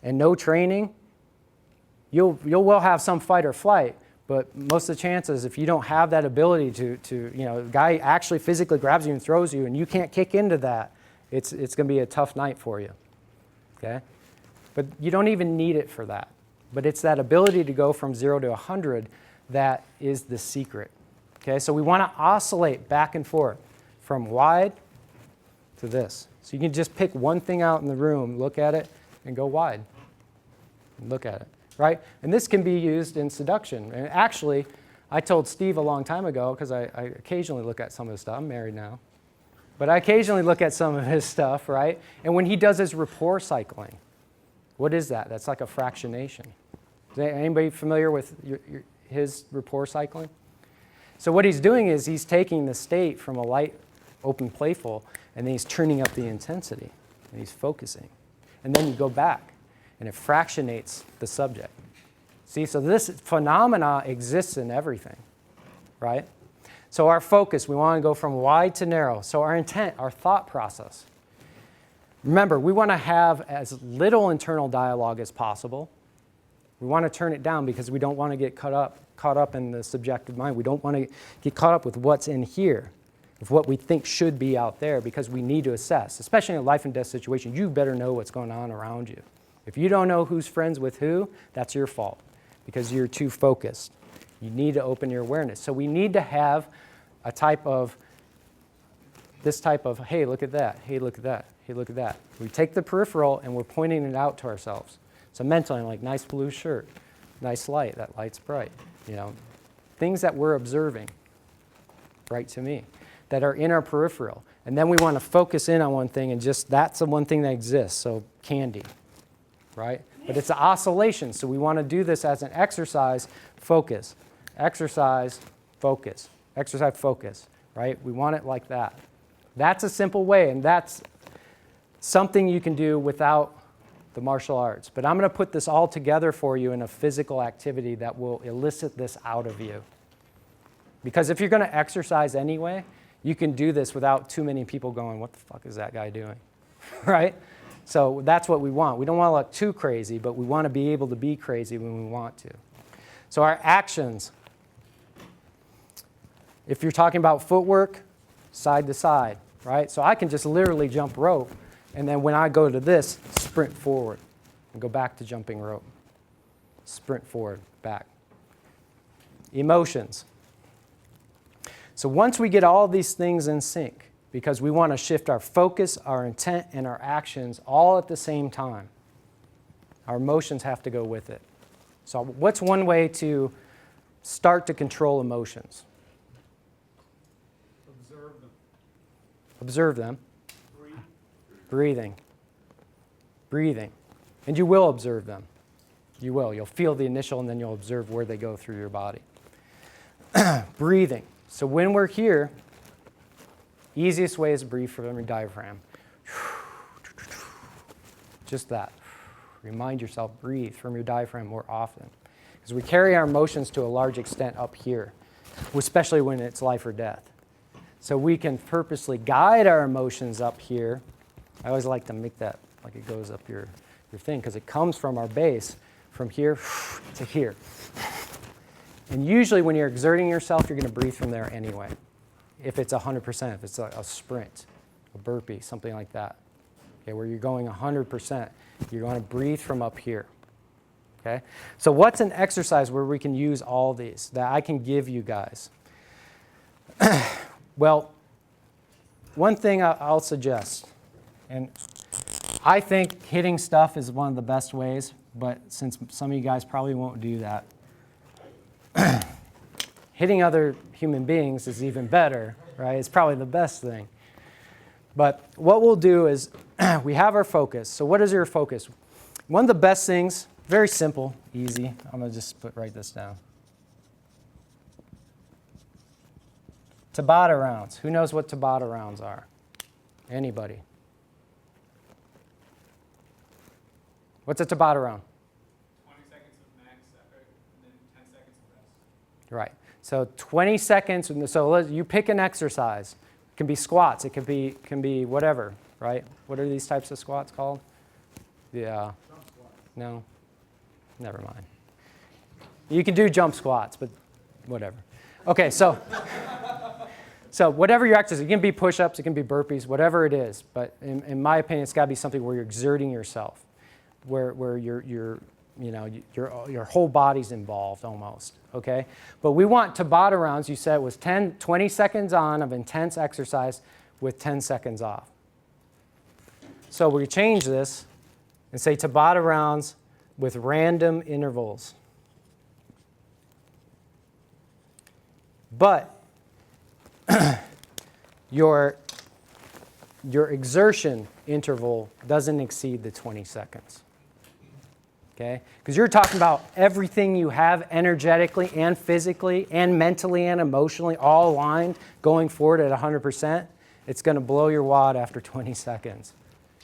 and no training, you'll well have some fight or flight. But most of the chances, if you don't have that ability to a guy actually physically grabs you and throws you, and you can't kick into that, it's going to be a tough night for you. Okay? But you don't even need it for that. But it's that ability to go from 0 to 100 that is the secret. Okay? So we want to oscillate back and forth from wide to this. So you can just pick one thing out in the room, look at it, and go wide. And look at it. Right? And this can be used in seduction. And actually, I told Steve a long time ago, because I occasionally look at some of his stuff. I'm married now. But I occasionally look at some of his stuff, right? And when he does his rapport cycling, what is that? That's like a fractionation. Is anybody familiar with his rapport cycling? So what he's doing is he's taking the state from a light, open, playful, and then he's turning up the intensity, and he's focusing. And then you go back, and it fractionates the subject. See, so this phenomena exists in everything, right? So our focus, we want to go from wide to narrow. So our intent, our thought process. Remember, we want to have as little internal dialogue as possible. We want to turn it down because we don't want to get caught up in the subjective mind. We don't want to get caught up with what's in here, with what we think should be out there, because we need to assess. Especially in a life and death situation, you better know what's going on around you. If you don't know who's friends with who, that's your fault, because you're too focused. You need to open your awareness. So we need to have this type of, hey, look at that, hey, look at that, hey, look at that. We take the peripheral and we're pointing it out to ourselves. So mentally, I'm like, nice blue shirt, nice light, that light's bright. Things that we're observing, bright to me, that are in our peripheral. And then we want to focus in on one thing, and just that's the one thing that exists, so candy, right? But it's an oscillation, so we want to do this as an exercise, focus, exercise, focus, exercise, focus, right? We want it like that. That's a simple way, and that's something you can do without the martial arts. But I'm going to put this all together for you in a physical activity that will elicit this out of you. Because if you're going to exercise anyway, you can do this without too many people going, what the fuck is that guy doing? Right? So that's what we want. We don't want to look too crazy, but we want to be able to be crazy when we want to. So our actions, if you're talking about footwork, side to side, right? So I can just literally jump rope, and then when I go to this, sprint forward and go back to jumping rope. Sprint forward, back. Emotions. So once we get all these things in sync, because we want to shift our focus, our intent, and our actions all at the same time, our emotions have to go with it. So what's one way to start to control emotions? Observe them. Observe them. Breathe. Breathing. Breathing. And you will observe them. You will. You'll feel the initial, and then you'll observe where they go through your body. Breathing. So when we're here, easiest way is to breathe from your diaphragm. Just that. Remind yourself, breathe from your diaphragm more often. Because we carry our emotions to a large extent up here, especially when it's life or death. So we can purposely guide our emotions up here. I always like to make that like it goes up your thing, because it comes from our base, from here to here. And usually when you're exerting yourself, you're going to breathe from there anyway. If it's 100%, if it's a sprint, a burpee, something like that. Okay, where you're going 100%, you're going to breathe from up here. Okay? So what's an exercise where we can use all these that I can give you guys? Well, one thing I'll suggest And I think hitting stuff is one of the best ways, but since some of you guys probably won't do that, hitting other human beings is even better, right? It's probably the best thing. But what we'll do is we have our focus. So what is your focus? One of the best things, very simple, easy. I'm going to just write this down. Tabata rounds. Who knows what Tabata rounds are? Anybody? What's a Tabata round? 20 seconds of max effort, and then 10 seconds of rest. Right. So 20 seconds. So you pick an exercise. It can be squats. It can be whatever. Right? What are these types of squats called? Yeah. Jump squats. No. Never mind. You can do jump squats, but whatever. Okay. So whatever your exercise, it can be push-ups, it can be burpees, whatever it is. But in my opinion, it's got to be something where you're exerting yourself, where your whole body's involved almost. Okay. But we want Tabata rounds. You said it was 20 seconds on of intense exercise with 10 seconds off. So we change this and say Tabata rounds with random intervals. But your exertion interval doesn't exceed the 20 seconds. Okay? Because you're talking about everything you have energetically and physically and mentally and emotionally all aligned going forward at 100%. It's going to blow your wad after 20 seconds.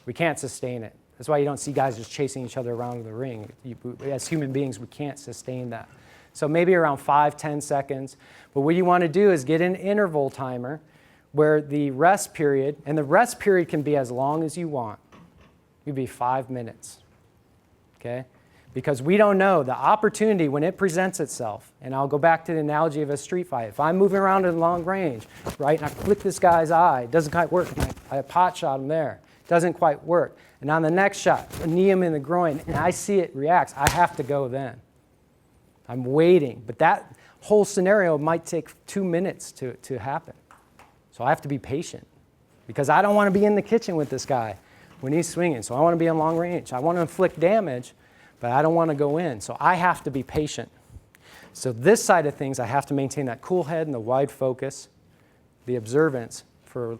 We can't sustain it. That's why you don't see guys just chasing each other around the ring. As human beings, we can't sustain that. So maybe around 5-10 seconds. But what you want to do is get an interval timer where the rest period, and the rest period can be as long as you want. It could be 5 minutes. Okay? Because we don't know the opportunity when it presents itself. And I'll go back to the analogy of a street fight. If I'm moving around at long range, right, and I flick this guy's eye, it doesn't quite work. I pot shot him there. It doesn't quite work. And on the next shot, I knee him in the groin, and I see it reacts. I have to go then. I'm waiting. But that whole scenario might take 2 minutes to happen. So I have to be patient because I don't want to be in the kitchen with this guy when he's swinging. So I want to be on long range. I want to inflict damage, but I don't want to go in. So I have to be patient. So this side of things, I have to maintain that cool head and the wide focus, the observance for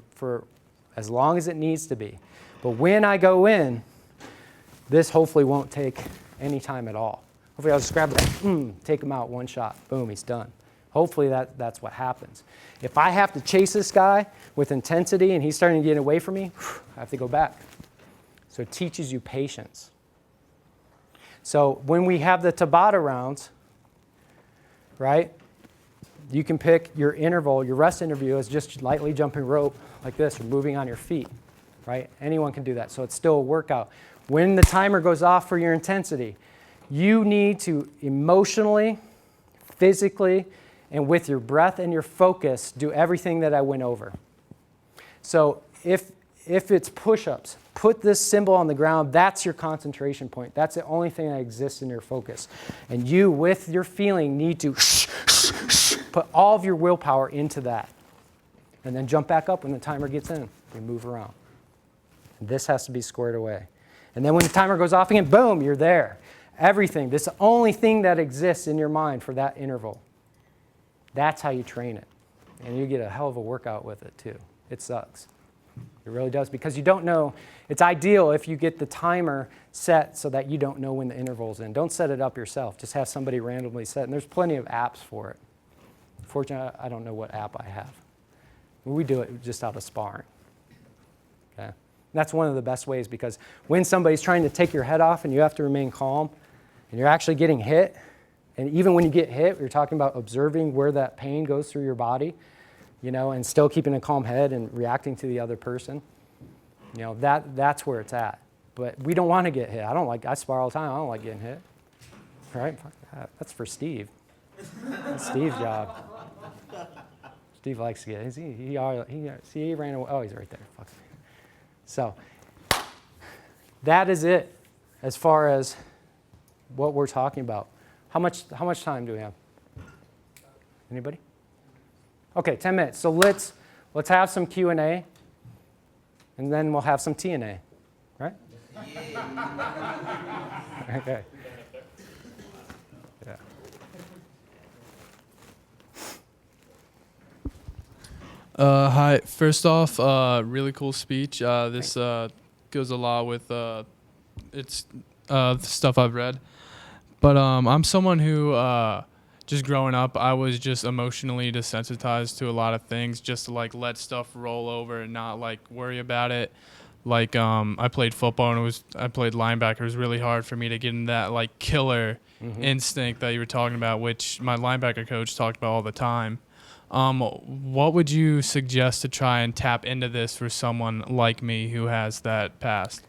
as long as it needs to be. But when I go in, this hopefully won't take any time at all. Hopefully I'll just grab it, take him out, one shot, boom, he's done. Hopefully that's what happens. If I have to chase this guy with intensity and he's starting to get away from me, I have to go back. So it teaches you patience. So when we have the Tabata rounds, right, you can pick your interval, your rest interval is just lightly jumping rope like this or moving on your feet, right? Anyone can do that. So it's still a workout. When the timer goes off for your intensity, you need to emotionally, physically, and with your breath and your focus, do everything that I went over. So if it's push-ups, put this symbol on the ground. That's your concentration point. That's the only thing that exists in your focus. And you, with your feeling, need to put all of your willpower into that. And then jump back up when the timer gets in. You move around. And this has to be squared away. And then when the timer goes off again, boom, you're there. Everything. This is the only thing that exists in your mind for that interval. That's how you train it. And you get a hell of a workout with it, too. It sucks. It really does, because you don't know. It's ideal if you get the timer set so that you don't know when the interval's in. Don't set it up yourself. Just have somebody randomly set. And there's plenty of apps for it. Unfortunately, I don't know what app I have. We do it just out of sparring. Okay? And that's one of the best ways, because when somebody's trying to take your head off and you have to remain calm and you're actually getting hit, and even when you get hit, you're talking about observing where that pain goes through your body, and still keeping a calm head and reacting to the other person. That's where it's at. But we don't want to get hit. I spar all the time. I don't like getting hit. Right? That's for Steve. That's Steve's job. Steve likes to get hit. He ran away. Oh, he's right there. Fuck. So that is it as far as what we're talking about. How much time do we have? Anybody? Okay, 10 minutes. So let's have some Q&A. and then we'll have some TNA, right? Okay. Yeah. Hi. First off, really cool speech. This goes a lot with it's the stuff I've read. But I'm someone who, just growing up, I was just emotionally desensitized to a lot of things, just to like let stuff roll over and not like worry about it. Like I played football and I played linebacker. It was really hard for me to get in that like killer instinct that you were talking about, which my linebacker coach talked about all the time. What would you suggest to try and tap into this for someone like me who has that past?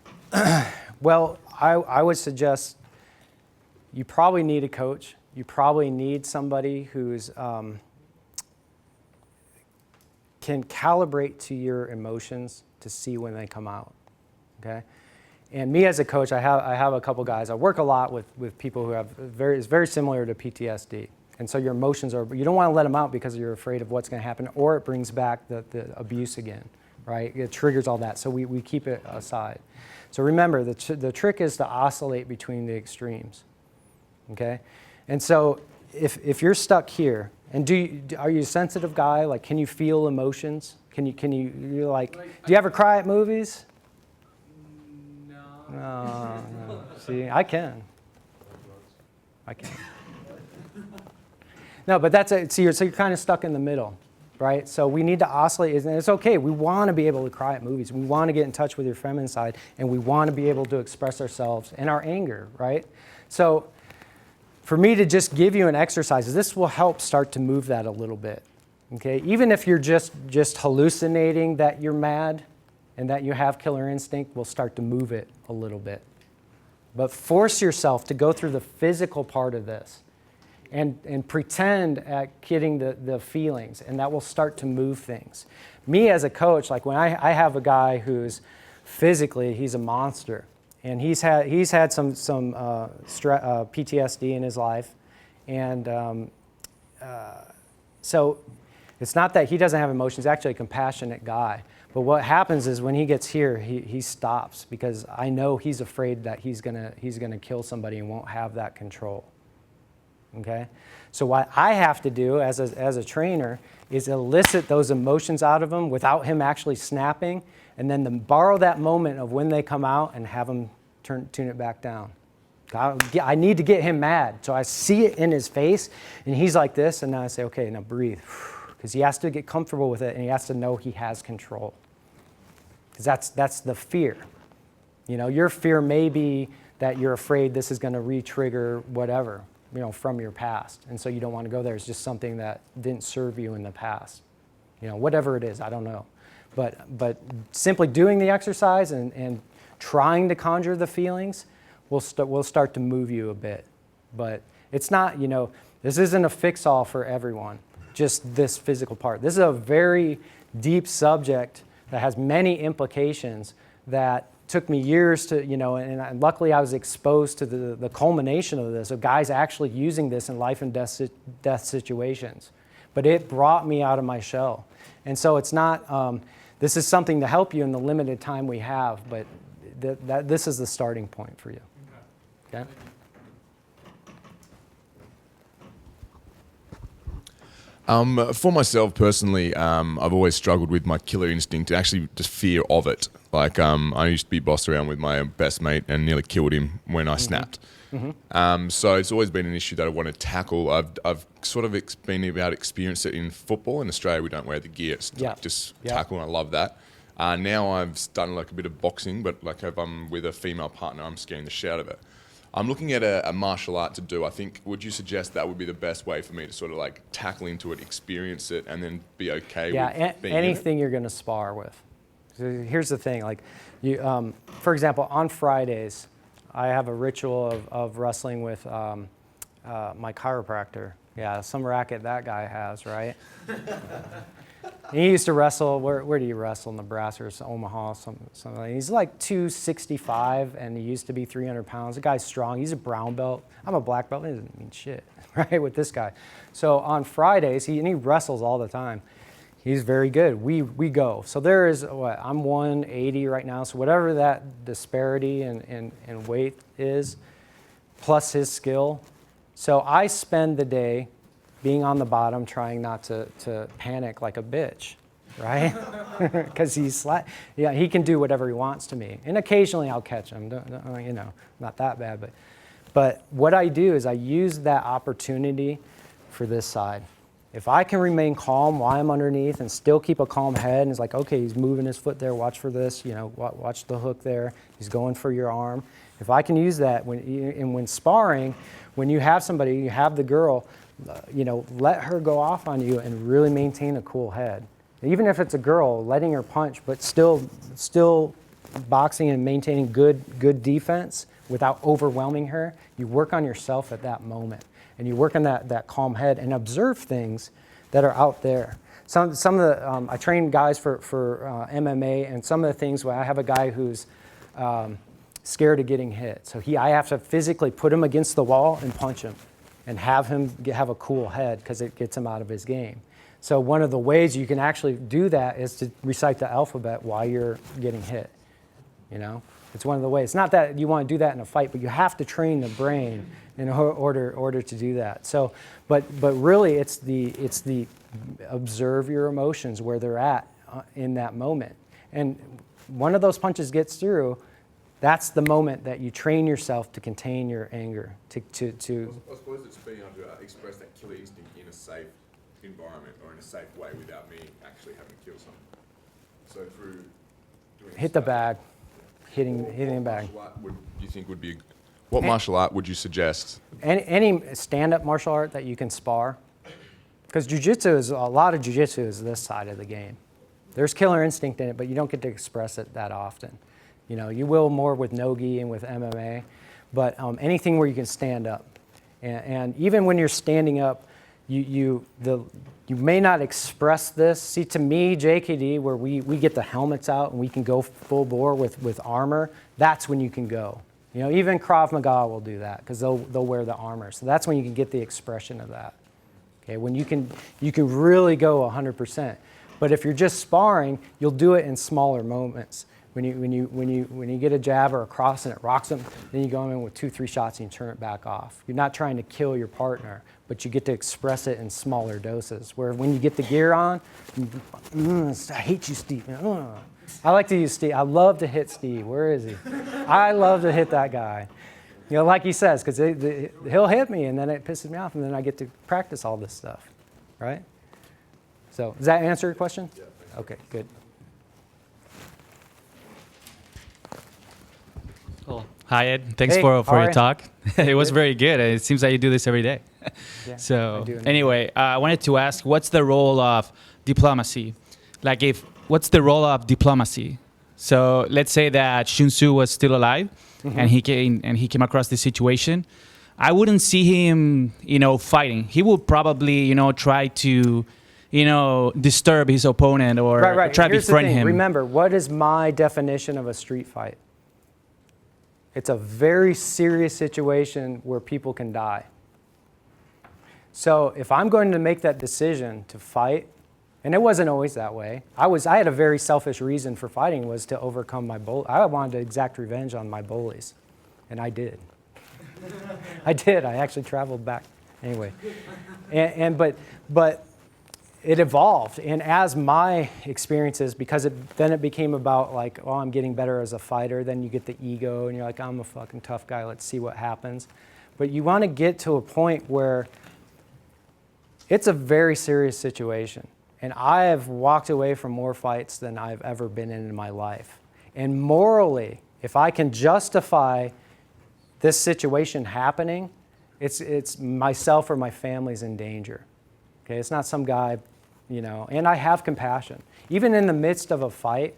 Well, I would suggest you probably need a coach. You probably need somebody who's can calibrate to your emotions to see when they come out, okay? And me as a coach, I have a couple guys. I work a lot with people who have it's very similar to PTSD. And so your emotions you don't want to let them out because you're afraid of what's going to happen, or it brings back the abuse again, right? It triggers all that, so we keep it aside. So remember, the trick is to oscillate between the extremes, okay? And so if you're stuck here, and are you a sensitive guy? Like, can you feel emotions? You're like, do you ever cry at movies? No. See, I can. No, but that's it. So you're kind of stuck in the middle, right? So we need to oscillate, and it's okay. We want to be able to cry at movies. We want to get in touch with your feminine side, and we want to be able to express ourselves and our anger, right? So for me to just give you an exercise, this will help start to move that a little bit, okay? Even if you're just hallucinating that you're mad and that you have killer instinct, we'll start to move it a little bit. But force yourself to go through the physical part of this and pretend at getting the feelings, and that will start to move things. Me as a coach, like when I have a guy who's physically, he's a monster, and he's had some PTSD in his life, and so it's not that he doesn't have emotions. He's actually a compassionate guy. But what happens is when he gets here, he stops, because I know he's afraid that he's gonna kill somebody and won't have that control. Okay, so what I have to do as a trainer is elicit those emotions out of him without him actually snapping, and then borrow that moment of when they come out and have him tune it back down. I need to get him mad, so I see it in his face, and he's like this, and now I say, okay, now breathe, because he has to get comfortable with it, and he has to know he has control, because that's the fear. You know, your fear may be that you're afraid this is going to re-trigger whatever, you know, from your past, and so you don't want to go there. It's just something that didn't serve you in the past, you know, whatever it is, I don't know, but simply doing the exercise and trying to conjure the feelings will start to move you a bit. But it's not, you know, this isn't a fix-all for everyone, just this physical part. This is a very deep subject that has many implications that took me years to, you know, and luckily I was exposed to the culmination of this, of guys actually using this in life and death situations. But it brought me out of my shell. And so it's not, this is something to help you in the limited time we have, but this is the starting point for you. Okay? For myself personally, I've always struggled with my killer instinct, actually just fear of it. Like I used to be bossed around with my best mate and nearly killed him when I snapped. So it's always been an issue that I want to tackle. I've sort of been about experienced it in football. In Australia, we don't wear the gear. It's just tackle, and I love that. Now I've done like a bit of boxing, but like if I'm with a female partner, I'm scaring the shit out of it. I'm looking at a martial art to do. I think, would you suggest that would be the best way for me to sort of like tackle into it, experience it, and then be okay with being anything you're going to spar with. So here's the thing, like, you, for example, on Fridays, I have a ritual of wrestling with my chiropractor. Yeah, some racket that guy has, right? And he used to wrestle, where do you wrestle? Nebraska or Omaha, something like that. He's like 265, and he used to be 300 pounds. The guy's strong. He's a brown belt. I'm a black belt. It doesn't mean shit, right, with this guy. So on Fridays, he wrestles all the time. He's very good. We go. So there is, what, I'm 180 right now, so whatever that disparity in weight is, plus his skill. So I spend the day being on the bottom trying not to panic like a bitch, right? Because he can do whatever he wants to me. And occasionally I'll catch him, you know, not that bad. But what I do is I use that opportunity for this side. If I can remain calm while I'm underneath and still keep a calm head, and it's like, okay, he's moving his foot there, watch for this, you know, watch the hook there, he's going for your arm. If I can use that, when sparring, when you have somebody, you have the girl, you know, let her go off on you and really maintain a cool head. Even if it's a girl, letting her punch, but still boxing and maintaining good defense without overwhelming her, you work on yourself at that moment. And you work on that calm head and observe things that are out there. Some of the, I train guys for MMA, and some of the things where I have a guy who's scared of getting hit. So I have to physically put him against the wall and punch him and have him have a cool head because it gets him out of his game. So one of the ways you can actually do that is to recite the alphabet while you're getting hit, you know? It's one of the ways. It's not that you want to do that in a fight, but you have to train the brain in order to do that. So, but really, it's the observe your emotions where they're at in that moment. And one of those punches gets through. That's the moment that you train yourself to contain your anger. I suppose it's being able to express that killer instinct in a safe environment or in a safe way without me actually having to kill someone. So through doing hit the bag. Hitting the bag. What martial art would you suggest? Any stand-up martial art that you can spar. Because jiu-jitsu a lot of jiu-jitsu is this side of the game. There's killer instinct in it, but you don't get to express it that often. You know, you will more with no-gi and with MMA, but anything where you can stand up. And even when you're standing up, you may not express this. See, to me, JKD, where we get the helmets out and we can go full bore with armor, that's when you can go. You know, even Krav Maga will do that because they'll wear the armor. So that's when you can get the expression of that. Okay, when you can really go 100%. But if you're just sparring, you'll do it in smaller moments. When you get a jab or a cross and it rocks them, then you go in with 2-3 shots and you turn it back off. You're not trying to kill your partner, but you get to express it in smaller doses. Where when you get the gear on, I hate you, Steve. I like to use Steve. I love to hit Steve. Where is he? I love to hit that guy. You know, like he says, because he'll hit me and then it pisses me off and then I get to practice all this stuff, right? So does that answer your question? Yeah. Okay, good. Cool. Hi, Ed. Thanks Hey, for all your right. talk. It was very good. It seems like you do this every day. Yeah, So I do. anyway, I wanted to ask, what's the role of diplomacy? What's the role of diplomacy? So let's say that Shun Tzu was still alive, and he came across this situation. I wouldn't see him, fighting. He would probably, try to, disturb his opponent or Right. try to Here's the befriend thing. him. Remember, what is my definition of a street fight? It's a very serious situation where people can die. So if I'm going to make that decision to fight, and it wasn't always that way. I had a very selfish reason for fighting, was to overcome my bully. I wanted to exact revenge on my bullies, and I did. I did. I actually traveled back anyway. But it evolved, and as my experiences, because then it became about like, oh, I'm getting better as a fighter. Then you get the ego, and you're like, I'm a fucking tough guy. Let's see what happens. But you want to get to a point where it's a very serious situation. And I have walked away from more fights than I've ever been in my life. And morally, if I can justify this situation happening, it's myself or my family's in danger. Okay, it's not some guy, and I have compassion. Even in the midst of a fight,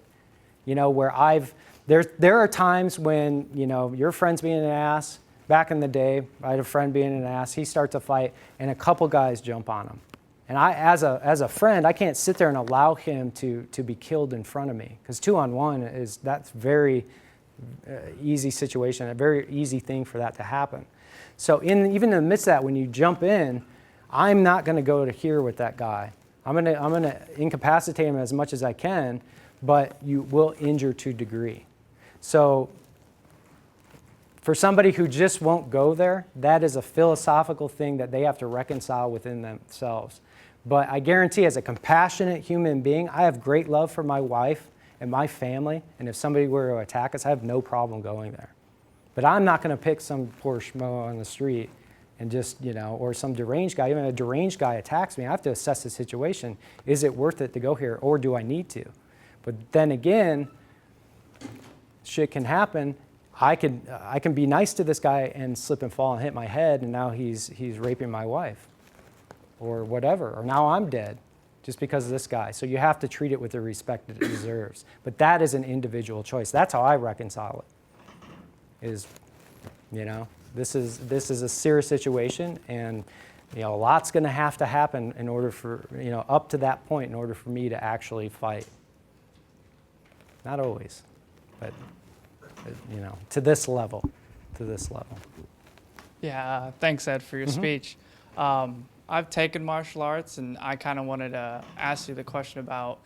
where there are times when, your friend's being an ass. Back in the day, I had a friend being an ass. He starts a fight, and a couple guys jump on him. And I, as a friend, I can't sit there and allow him to be killed in front of me, because 2-on-1 that's very easy situation, a very easy thing for that to happen. So even in the midst of that, when you jump in, I'm not going to go to here with that guy. I'm gonna incapacitate him as much as I can, but you will injure to a degree. So for somebody who just won't go there, that is a philosophical thing that they have to reconcile within themselves. But I guarantee, as a compassionate human being, I have great love for my wife and my family, and if somebody were to attack us, I have no problem going there. But I'm not going to pick some poor schmo on the street and just, or some deranged guy. Even a deranged guy attacks me, I have to assess the situation. Is it worth it to go here, or do I need to? But then again, shit can happen. I can be nice to this guy and slip and fall and hit my head, and now he's raping my wife, or whatever, or now I'm dead just because of this guy. So you have to treat it with the respect that it deserves. But that is an individual choice. That's how I reconcile it. This is a serious situation, and a lot's going to have to happen in order for, up to that point, in order for me to actually fight. Not always, but to this level. Yeah, thanks, Ed, for your speech. I've taken martial arts, and I kind of wanted to ask you the question about,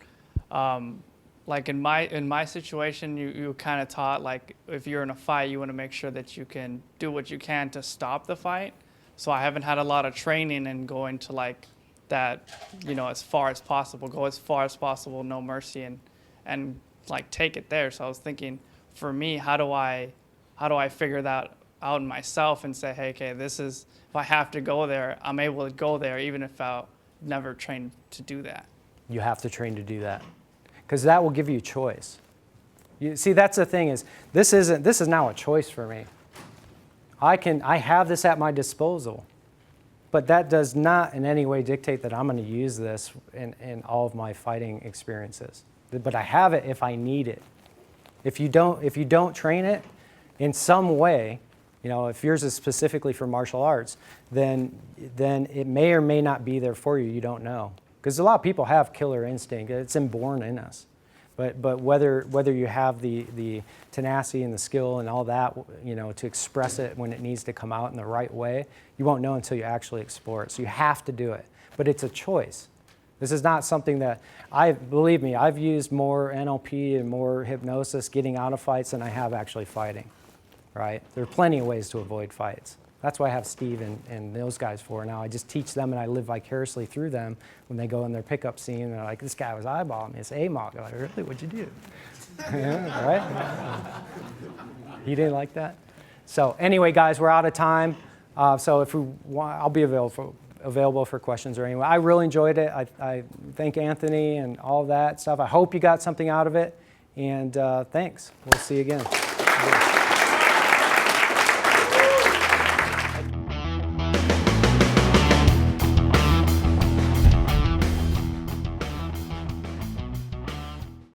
like in my situation, you kind of taught, like, if you're in a fight, you want to make sure that you can do what you can to stop the fight. So I haven't had a lot of training in going to, like, that, as far as possible, go as far as possible, no mercy, and like take it there. So I was thinking, for me, how do I figure that out in myself and say, hey, okay, this is, if I have to go there, I'm able to go there, even if I've never trained to do that. You have to train to do that, because that will give you choice. You see, that's the thing, is this is now a choice for me. I have this at my disposal, but that does not in any way dictate that I'm going to use this in all of my fighting experiences. But I have it if I need it. If you don't train it in some way, if yours is specifically for martial arts, then it may or may not be there for you. You don't know, because a lot of people have killer instinct. It's inborn in us. But whether you have the tenacity and the skill and all that, to express it when it needs to come out in the right way, you won't know until you actually explore it. So you have to do it. But it's a choice. This is not something that believe me, I've used more NLP and more hypnosis getting out of fights than I have actually fighting, right? There are plenty of ways to avoid fights. That's what I have Steve and those guys for now. I just teach them, and I live vicariously through them when they go in their pickup scene, and they're like, this guy was eyeballing me. It's AMOC. I'm like, really? What'd you do? Yeah, right? He didn't like that? So anyway, guys, we're out of time. So if we want, I'll be available for questions or anything. I really enjoyed it. I thank Anthony and all that stuff. I hope you got something out of it. And thanks. We'll see you again.